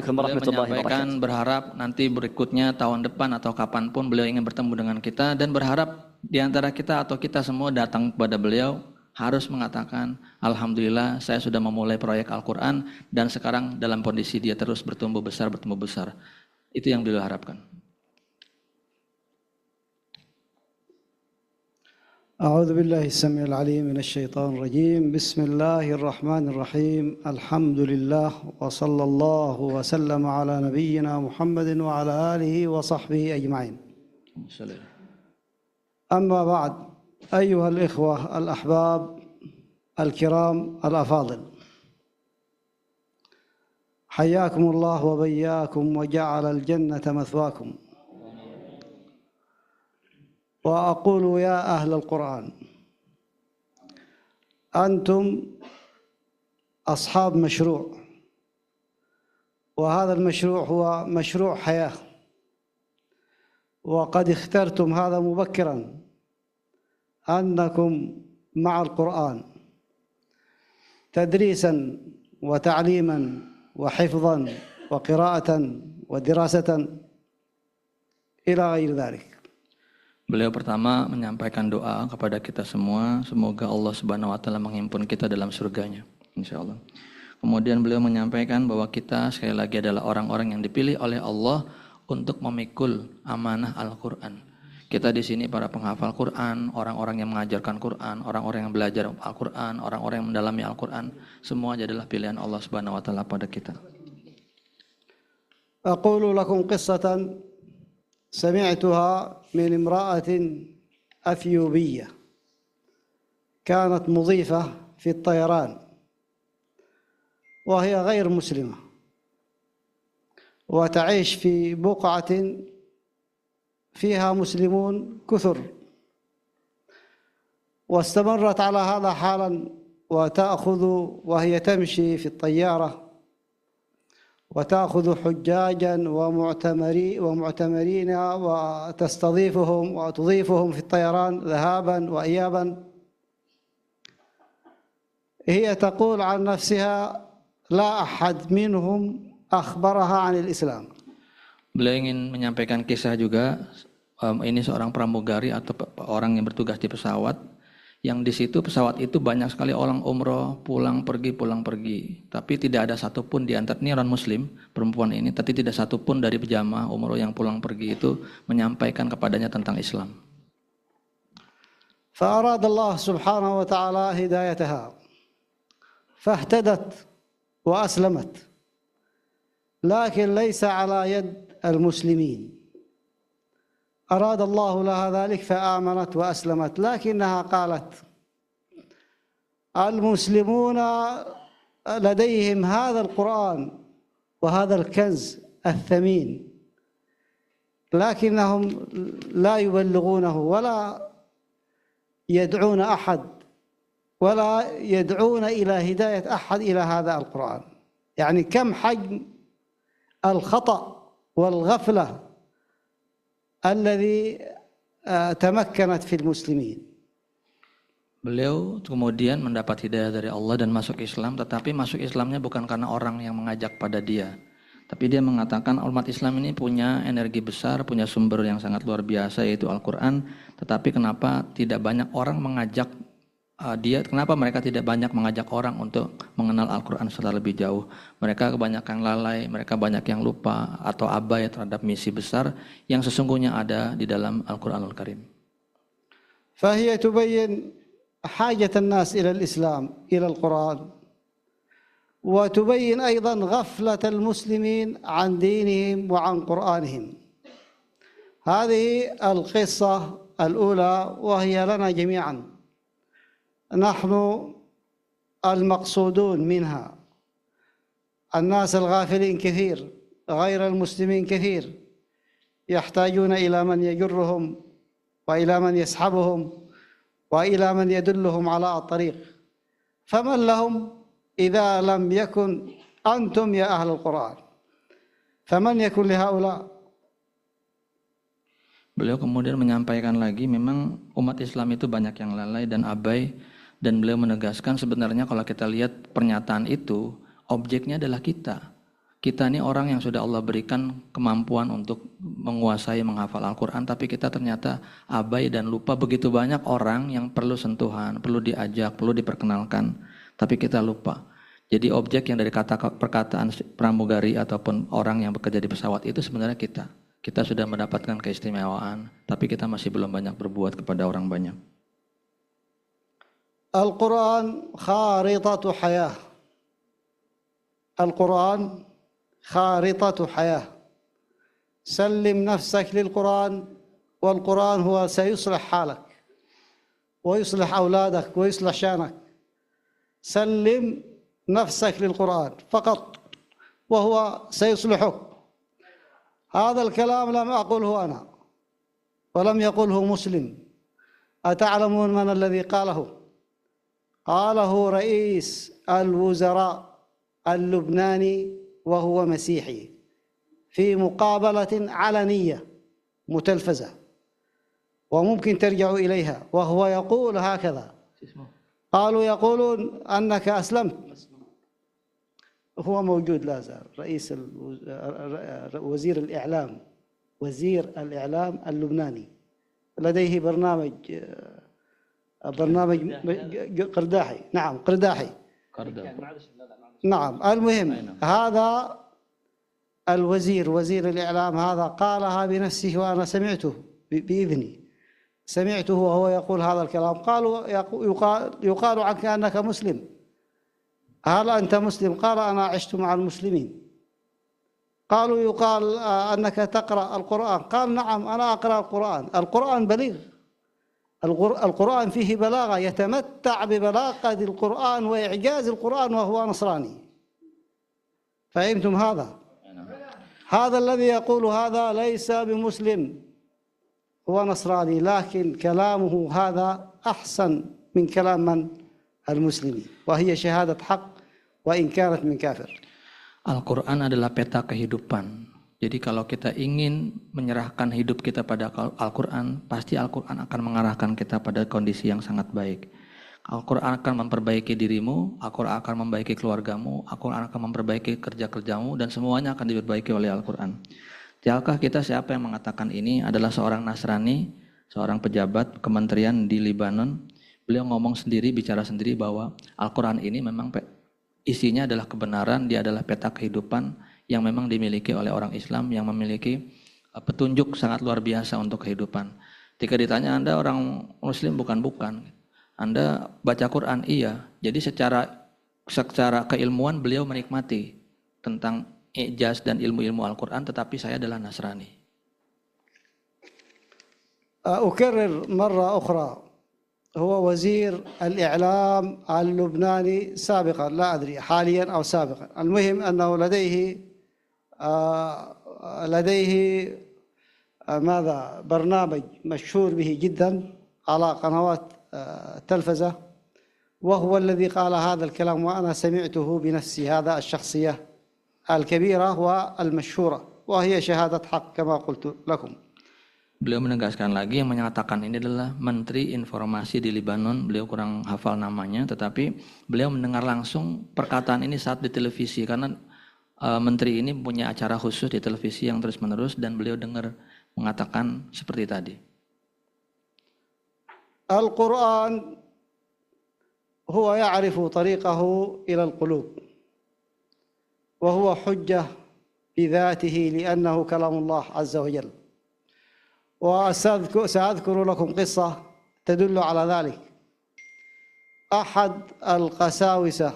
Beliau menyampaikan berharap nanti berikutnya tahun depan atau kapanpun beliau ingin bertemu dengan kita, dan berharap di antara kita atau kita semua datang kepada beliau harus mengatakan, Alhamdulillah saya sudah memulai proyek Al-Quran dan sekarang dalam kondisi dia terus bertumbuh besar. Itu yang beliau harapkan. أعوذ بالله السميع العليم من الشيطان الرجيم بسم الله الرحمن الرحيم الحمد لله وصلى الله وسلم على نبينا محمد وعلى آله وصحبه أجمعين أما بعد أيها الإخوة الأحباب الكرام الأفاضل حياكم الله وبياكم وجعل الجنة مثواكم وأقول يا أهل القرآن أنتم أصحاب مشروع، وهذا المشروع هو مشروع حياة، وقد اخترتم هذا مبكرا أنكم مع القرآن تدريسا وتعليما وحفظا وقراءة ودراسة إلى غير ذلك. Beliau pertama menyampaikan doa kepada kita semua, semoga Allah Subhanahu wa taala menghimpun kita dalam surganya, insyaallah. Kemudian beliau menyampaikan bahwa kita sekali lagi adalah orang-orang yang dipilih oleh Allah untuk memikul amanah Al-Qur'an. Kita di sini para penghafal Quran, orang-orang yang mengajarkan Quran, orang-orang yang belajar Al-Quran, orang-orang yang mendalami Al-Quran, semua adalah pilihan Allah Subhanahu wa taala pada kita. Aqulu lakum qissatan سمعتها من امرأة أثيوبية كانت مضيفة في الطيران وهي غير مسلمة وتعيش في بقعة فيها مسلمون كثر، واستمرت على هذا حالا وتأخذ وهي تمشي في الطيارة وتأخذ حجاجا ومعتمرين وتستضيفهم وتضيفهم في الطيران ذهابا وإيابا. هي تقول عن نفسها لا أحد منهم أخبرها عن الإسلام. Beliau ingin menyampaikan kisah juga. Ini seorang pramugari atau orang yang bertugas di pesawat, yang di situ pesawat itu banyak sekali orang umroh pulang pergi, tapi tidak ada satupun di antara ini orang Muslim perempuan ini, tapi tidak satupun dari pejamaah umroh yang pulang pergi itu menyampaikan kepadanya tentang Islam. فأراد الله سبحانه وتعالى هدايتها فاهتدت وأسلمت، لكن ليس على يد المسلمين. أراد الله لها ذلك فآمنت وأسلمت، لكنها قالت المسلمون لديهم هذا القرآن وهذا الكنز الثمين، لكنهم لا يبلغونه ولا يدعون أحد ولا يدعون إلى هداية أحد إلى هذا القرآن. يعني كم حجم الخطأ والغفلة الذي تمكنت في المسلمين. Beliau kemudian mendapat hidayah dari Allah dan masuk Islam, tetapi masuk Islamnya bukan karena orang yang mengajak pada dia, tapi dia mengatakan umat Islam ini punya energi besar, punya sumber yang sangat luar biasa yaitu Al-Quran, tetapi kenapa tidak banyak orang mengajak kenapa mereka tidak banyak mengajak orang untuk mengenal Al-Quran secara lebih jauh. Mereka kebanyakan lalai, mereka banyak yang lupa atau abai terhadap misi besar yang sesungguhnya ada di dalam Al-Quranul Karim. فهي تبين حاجة الناس إلى الإسلام إلى القرآن، وتبين أيضا غفلة المسلمين عن دينهم وعن قرآنهم. هذه القصة الأولى وهي لنا جميعا، نحن المقصودون منها. الناس الغافلين كثير، غير المسلمين كثير، يحتاجون إلى من يجرهم وإلى من يسحبهم وإلى من يدلهم على الطريق. فمن لهم إذا لم يكن أنتم يا أهل القرآن، فمن يكن لهؤلاء؟ Beliau kemudian menyampaikan lagi, memang umat Islam itu banyak yang lalai dan abai, dan beliau menegaskan sebenarnya kalau kita lihat pernyataan itu, objeknya adalah kita. Kita ini orang yang sudah Allah berikan kemampuan untuk menguasai menghafal Al-Quran, tapi kita ternyata abai dan lupa begitu banyak orang yang perlu sentuhan, perlu diajak, perlu diperkenalkan, tapi kita lupa. Jadi objek yang dari perkataan pramugari ataupun orang yang bekerja di pesawat itu sebenarnya kita. Kita sudah mendapatkan keistimewaan, tapi kita masih belum banyak berbuat kepada orang banyak. Al-Quran kharitatu hayah. Al-Quran خارطة حياة سلم نفسك للقرآن والقرآن هو سيصلح حالك ويصلح أولادك ويصلح شأنك سلم نفسك للقرآن فقط وهو سيصلحك هذا الكلام لم أقله أنا ولم يقله مسلم أتعلمون من الذي قاله؟ قاله رئيس الوزراء اللبناني وهو مسيحي في مقابلة علنية متلفزة وممكن ترجعوا إليها وهو يقول هكذا قالوا يقولون أنك أسلمت هو موجود لا زال رئيس وزير الإعلام اللبناني لديه برنامج قرداحي نعم قرداحي نعم المهم هذا وزير الإعلام هذا قالها بنفسه وأنا سمعته بإذني سمعته وهو يقول هذا الكلام قالوا يقال عنك أنك مسلم هل أنت مسلم؟ قال أنا عشت مع المسلمين قالوا يقال أنك تقرأ القرآن قال نعم أنا أقرأ القرآن بليغ القرآن فيه بلاغة يتمتع ببلاغة القرآن وإعجاز القرآن وهو نصراني فهمتم هذا؟ هذا الذي يقول هذا ليس بمسلم هو نصراني لكن كلامه هذا أحسن من كلام من؟ المسلمين وهي شهادة حق وإن كانت من كافر. Al-Quran adalah peta kehidupan. Jadi kalau kita ingin menyerahkan hidup kita pada Al-Quran, pasti Al-Quran akan mengarahkan kita pada kondisi yang sangat baik. Al-Quran akan memperbaiki dirimu, Al-Quran akan memperbaiki keluargamu, Al-Quran akan memperbaiki kerja-kerjamu, dan semuanya akan diperbaiki oleh Al-Quran. Tahukah kita siapa yang mengatakan ini adalah seorang Nasrani, seorang pejabat kementerian di Libanon. Beliau ngomong sendiri, bicara sendiri bahwa Al-Quran ini memang isinya adalah kebenaran, dia adalah peta kehidupan yang memang dimiliki oleh orang Islam yang memiliki petunjuk sangat luar biasa untuk kehidupan. Ketika ditanya Anda orang Muslim bukan? Anda baca Quran? Iya. Jadi secara keilmuan beliau menikmati tentang ijaz dan ilmu-ilmu Al-Quran, tetapi saya adalah Nasrani. أكرر مرة أخرى هو وزير الإعلام اللبناني سابقا لا أدري حاليا أو سابقا المهم أنه لديه برنامج مشهور به جدا على قنوات التلفزة وهو الذي قال هذا الكلام وأنا سمعته بنفسي هذا الشخصية الكبيرة والمشهورة وهي شهادة حق كما قلت لكم. Beliau menegaskan lagi yang menyatakan ini adalah Menteri Informasi di Libanon. Beliau kurang hafal namanya, tetapi beliau mendengar langsung perkataan ini saat di televisi karena Menteri ini punya acara khusus di televisi yang terus-menerus dan beliau dengar mengatakan seperti tadi. Al-Quran huwa ya'rifu tariqahu ila al-qulub wa huwa hujjah bi dhatihi li'annahu kalamullah azza wa jalla. وسأذكر لكم قصة تدل على ذلك. أحد القساوسة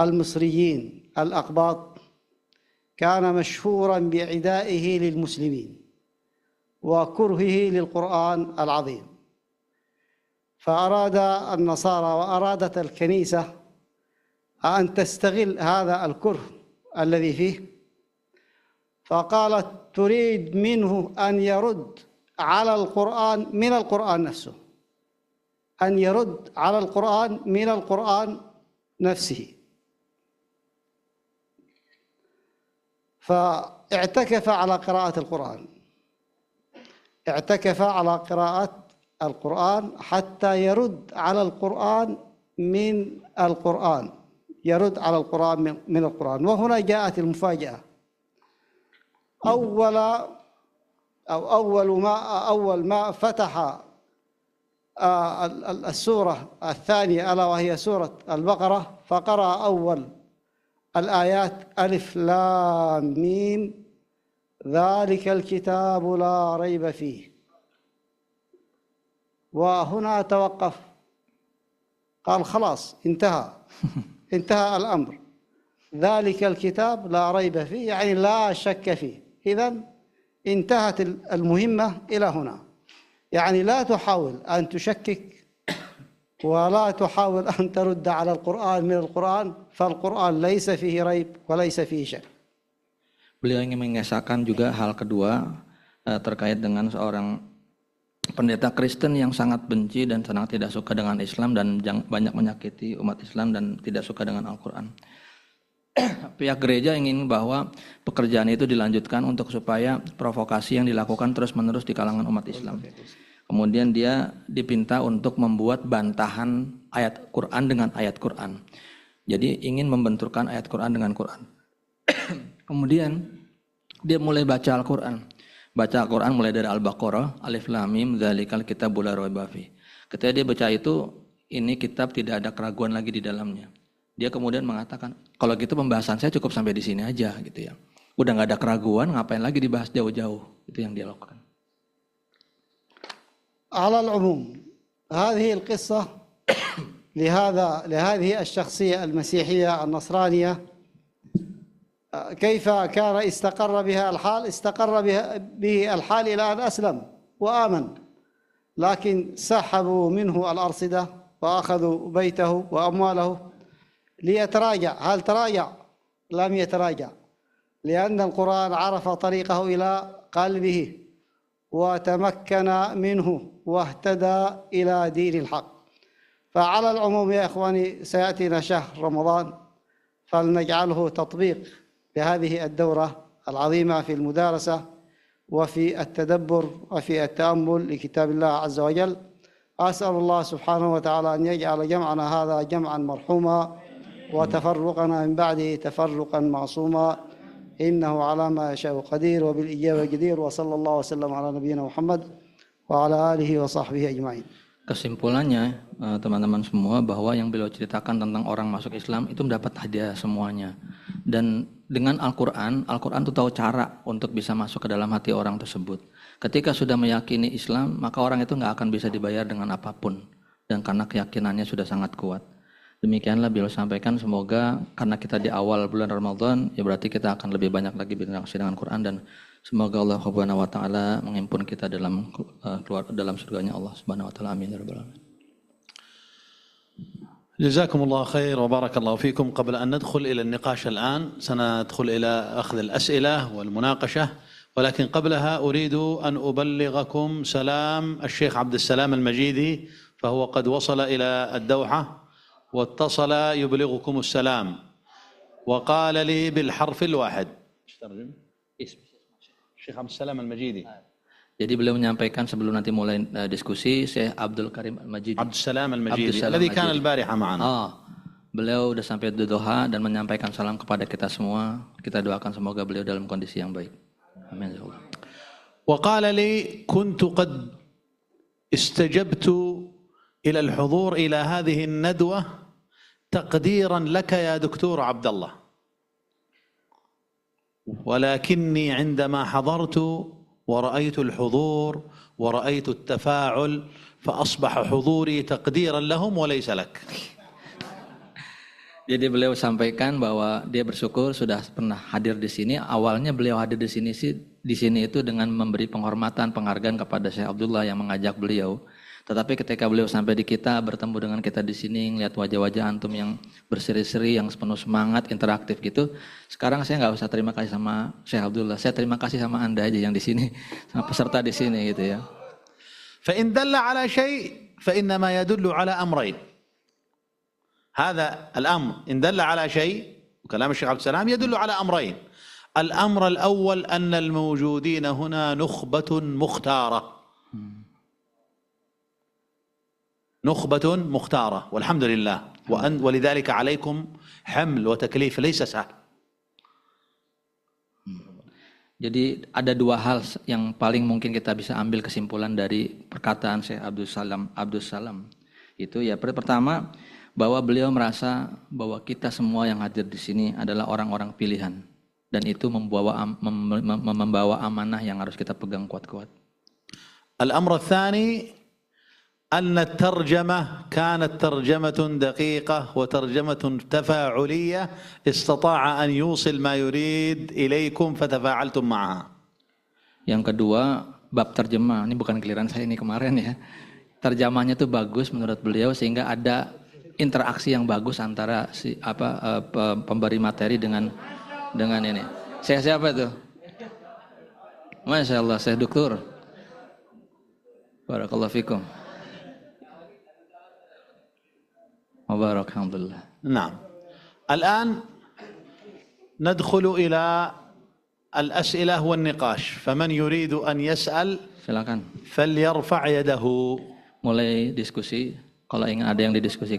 المصريين الأقباط كان مشهورا بعدائه للمسلمين وكرهه للقرآن العظيم فأراد النصارى وأرادت الكنيسة أن تستغل هذا الكره الذي فيه فقالت تريد منه أن يرد على القرآن من القرآن نفسه أن يرد على القرآن من القرآن نفسه فاعتكف على قراءة القرآن حتى يرد على القرآن من القرآن يرد على القرآن من القرآن. وهنا جاءت المفاجأة. أول ما فتح السورة الثانية ألا وهي سورة البقرة، فقرأ أول الآيات ألف لام ميم ذلك الكتاب لا ريب فيه. وهنا توقف، قال خلاص انتهى الأمر. ذلك الكتاب لا ريب فيه يعني لا شك فيه. إذن انتهت المهمة إلى هنا. يعني لا تحاول أن تشكك ولا تحاول أن ترد على القرآن من القرآن، فالقرآن ليس فيه ريب وليس فيه شك. Beliau ingin mengesahkan juga hal kedua terkait dengan seorang pendeta Kristen yang sangat benci dan sangat tidak suka dengan Islam dan banyak menyakiti umat Islam dan tidak suka dengan Al-Quran. Pihak gereja ingin bahwa pekerjaan itu dilanjutkan untuk supaya provokasi yang dilakukan terus-menerus di kalangan umat Islam. Kemudian dia dipinta untuk membuat bantahan ayat Quran dengan ayat Quran. Jadi ingin membenturkan ayat Quran dengan Quran. Kemudian dia mulai baca Al-Quran. Baca Al-Quran mulai dari Al-Baqarah, Alif Lam Mim, Dzalikal Kitabu La Raiba Fih. Ketika dia baca itu, ini kitab tidak ada keraguan lagi di dalamnya. Dia kemudian mengatakan, kalau gitu pembahasan saya cukup sampai di sini aja gitu ya. Udah nggak ada keraguan, ngapain lagi dibahas jauh-jauh? Itu yang dia lakukan. على العموم هذه القصة لهذه الشخصية المسيحية النصرانية كيف كان استقر بها الحال. استقر به الحال إلى أن أسلم وآمن، لكن سحبوا منه الأرصدة وأخذوا بيته وأمواله ليتراجع. هل تراجع؟ لم يتراجع، لأن القرآن عرف طريقه إلى قلبه وتمكن منه واهتدى إلى دين الحق. فعلى العموم يا إخواني سيأتينا شهر رمضان، فلنجعله تطبيق لهذه الدورة العظيمة في المدارسة وفي التدبر وفي التأمل لكتاب الله عز وجل. أسأل الله سبحانه وتعالى أن يجعل جمعنا هذا جمعا مرحوما وتفرقنا من بعده تفرقا معصوما، إنه على ما يشاء قدير وبالإجابة جدير. وصلى الله وسلم على نبينا محمد وعلى آله وصحبه أجمعين. Kesimpulannya teman-teman semua bahwa yang beliau ceritakan tentang orang masuk Islam itu mendapat hadiah semuanya. Dan dengan Al-Quran itu tahu cara untuk bisa masuk ke dalam hati orang tersebut. Ketika sudah meyakini Islam, maka orang itu nggak akan bisa dibayar dengan apapun. Dan karena keyakinannya sudah sangat kuat. Demikianlah beliau sampaikan, semoga karena kita di awal bulan Ramadan, ya berarti kita akan lebih banyak lagi berinteraksi dengan Quran, dan semoga Allah Subhanahu wa taala menghimpun kita dalam dalam surganya Allah Subhanahu wa taala. Amin ya rabbal alamin. جزاكم الله خير وبارك الله فيكم. قبل أن ندخل إلى النقاش الآن سندخل إلى أخذ الأسئلة والمناقشة، ولكن قبلها أريد أن أبلغكم سلام الشيخ عبد السلام المجيدي، فهو قد وصل إلى الدوحة واتصل يبلغكم السلام وقال لي بالحرف الواحد. الشيخ عبد السلام المجيدي. Jadi beliau menyampaikan sebelum nanti mulai diskusi, Syekh Abdul Karim Al-Majidi. عبد السلام المجيدي الذي كان البارحة معنا. Beliau sudah sampai di Doha dan menyampaikan salam kepada kita semua. Kita doakan semoga beliau dalam kondisi yang baik. Amin ya Allah. وقال لي كنت قد استجبت إلى الحضور إلى هذه الندوة تقديرا لك يا دكتور عبد الله، ولكني عندما حضرت ورأيت الحضور ورأيت التفاعل فأصبح حضوري تقديرا لهم وليس لك. Jadi beliau sampaikan bahwa dia bersyukur sudah pernah hadir di sini. Awalnya beliau hadir di sini itu dengan memberi penghormatan, penghargaan kepada Syekh Abdullah yang mengajak beliau. Tetapi ketika beliau sampai di kita, bertemu dengan kita di sini, ngelihat wajah-wajah antum yang berseri-seri, yang penuh semangat, interaktif gitu. Sekarang saya nggak usah terima kasih sama Syekh Abdullah, saya terima kasih sama Anda aja yang di sini, sama peserta di sini gitu ya. فإن دل على شيء فإنما يدل على أمرين. هذا الأمر إن دل على شيء، وكلام الشيخ عبد السلام يدل على أمرين. الأمر الأول أن الموجودين هنا نخبة مختارة، نخبة مختارة والحمد لله. ولذلك عليكم حمل وتكليف ليس سهل. Jadi ada dua hal yang paling mungkin kita bisa ambil kesimpulan dari perkataan Syekh Abdus Salam. Itu ya pertama bahwa beliau merasa bahwa kita semua yang hadir di sini adalah orang-orang pilihan dan itu membawa amanah yang harus kita pegang kuat-kuat. الأمر الثاني أن الترجمة كانت ترجمة دقيقة وترجمة تفاعلية استطاع أن يوصل ما يريد إليكم فتفاعلتم معها. Yang kedua, bab terjemah. Ini bukan giliran saya ini kemarin ya. Terjemahnya itu bagus menurut beliau sehingga ada interaksi yang bagus antara pemberi materi dengan ini. Saya siapa itu? Masya Allah, saya dokter. Barakallahu fikum. Mubarak, alhamdulillah. نعم. الآن ندخل إلى الأسئلة والنقاش، فمن يريد أن يسأل Silakan. فليرفع يده. Mulai diskusi. Kalau ingin ada yang didiskusikan.